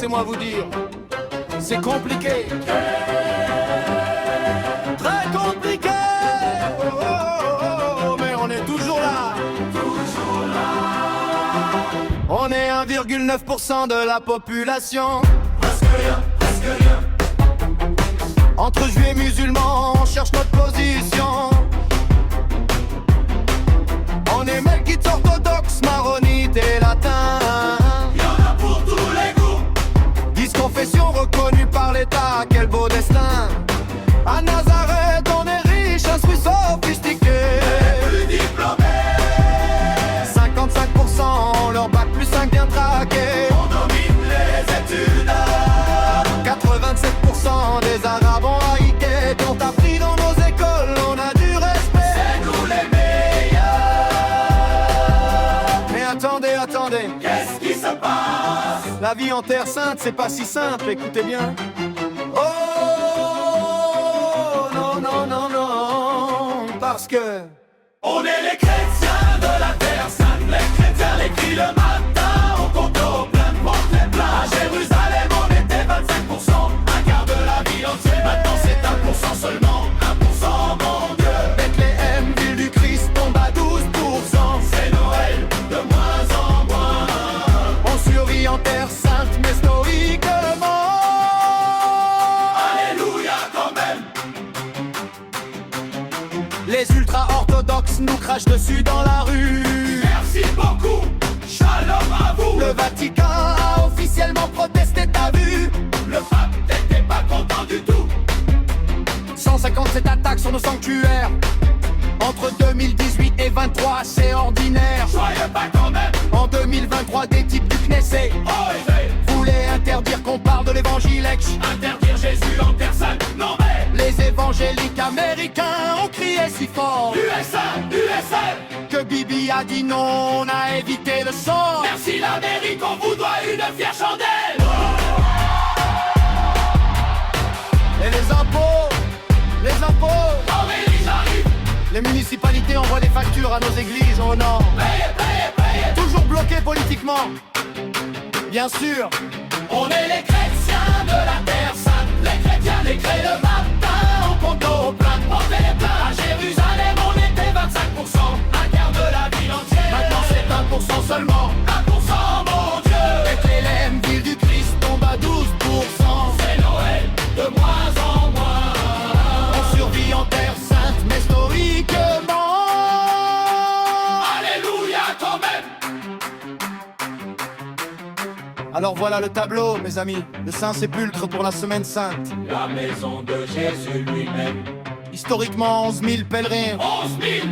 laissez-moi vous dire, c'est compliqué. Très compliqué. Oh, oh, oh, oh, mais on est toujours là. On est 1,9% de la population. Presque rien, presque rien. Entre juifs et musulmans, on cherche notre position. On est melkites orthodoxes, maronites et latins. Y'en a pour tous les goûts. 10 confessions reconnues par l'État, quel beau destin. À Nazareth, on est riche, instruit, sophistiqué. Plus diplômés. 55% ont leur bac plus 5 bien traqué. On domine les études. 87% des Arabes ont haïté, qui ont appris dans nos écoles, on a du respect. C'est nous les meilleurs. Mais attendez, attendez, Qu'est-ce qui se passe? la vie en terre sainte, c'est pas si simple, écoutez bien. Oh, non, non, non, non, parce que On est les chrétiens de la terre sainte. Les chrétiens l'écrit le matin. On compte au plein de portes les plats. À Jérusalem on était 25%. Un quart de la ville entière. Maintenant c'est 1% seulement. 1% mon Dieu. Bethléem, ville du Christ, tombe à 12%. C'est Noël de moins en moins. On survit en terre sainte, mais stoïquement. Alléluia quand même. Les ultra-orthodoxes nous crachent dessus dans la rue. Merci beaucoup. Shalom à vous. Le Vatican a officiellement protesté, t'as vu. Le pape n'était pas content du tout. 157 attaques sur nos sanctuaires. Entre 2018 et 23, c'est ordinaire. Soyez pas quand même. En 2023, des types du Knesset Osez voulaient interdire qu'on parle de l'évangile ex. interdire Jésus en terre sainte. Non mais Les évangéliques américains ont crié si fort USA, USA. que Bibi a dit non, on a évité le sort. Merci l'Amérique, on vous doit une fière chandelle. Et les impôts, Oh mais j'arrive. les municipalités envoient des factures à nos églises, oh non. Payez, payez, payez. Toujours bloqués politiquement, bien sûr. On est les chrétiens de la terre sainte. Les chrétiens l'écrivent le matin. On compte au plein de portes les plats. À Jérusalem on était 25%. Un quart de la ville entière. Maintenant c'est 1% seulement. 1% mon Dieu. Bethléem, ville du Christ, tombe à 12%. C'est Noël de moins en moins. On survit en terre sainte, mais stoïquement. Alléluia quand même. Alors voilà le tableau, mes amis. Le Saint-Sépulcre pour la Semaine Sainte. La maison de Jésus lui-même. Historiquement, 11 000 pèlerins. 11 000.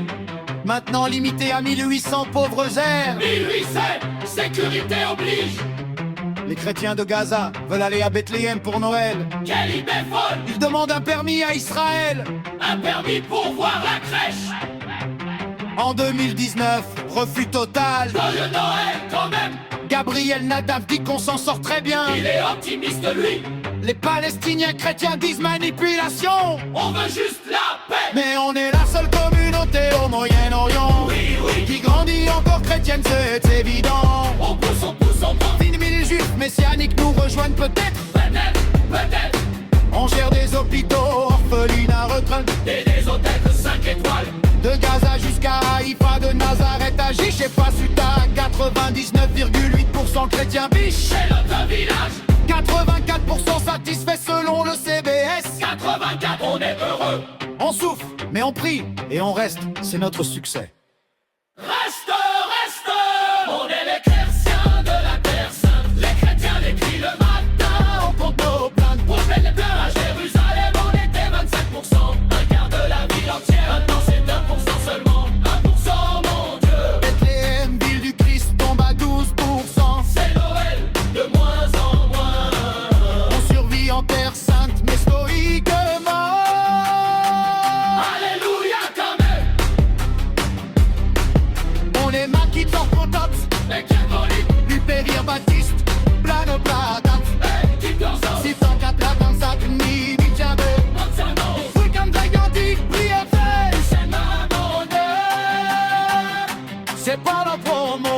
Maintenant limité à 1800 pauvres airs. 1800. Sécurité oblige. Les chrétiens de Gaza veulent aller à Bethléem pour Noël. Quelle idée folle. Ils demandent un permis à Israël. Un permis pour voir la crèche. En 2019, refus total. Joyeux Noël quand même. Gabriel Nadaf dit qu'on s'en sort très bien. Il est optimiste lui. Les Palestiniens chrétiens disent manipulation. On veut juste la paix. Mais on est la seule communauté au Moyen-Orient Oui, oui. qui grandit encore chrétienne, c'est évident. On pousse, on pousse, on pousse. 10 000 juifs messianiques nous rejoignent peut-être. Peut-être, peut-être. On gère des hôpitaux, orphelinats, retraites. Des hôtels de 5 étoiles. De Gaza jusqu'à Haïfa, de Nazareth à Jiche et Fasuta. 99,8% chrétiens biches. C'est notre village. 84% satisfaits selon le CBS. 84, on est heureux. On souffre, mais on prie et on reste, c'est notre succès. Reste, reste. On est les chrétiens de la terre sainte. Les chrétiens l'écrivent le matin. On compte nos plaintes. On fait les pleurs à Jérusalem. On était 25%. Un quart de la ville entière. Maintenant c'est 1% seulement. 1% mon Dieu. Bethléem, ville du Christ, tombe à 12%. C'est Noël de moins en moins. On survit en terre sainte, mais stoïquement. Alléluia quand même. On est maquis orthodoxes, Les catholiques. Lupérir Baptiste, Plano Plata. Keep yourself. Si tant qu'à la danse à Tuni, Bidjabé. Weekend gigantique, prière fait. C'est ma bonheur. C'est pas la promo.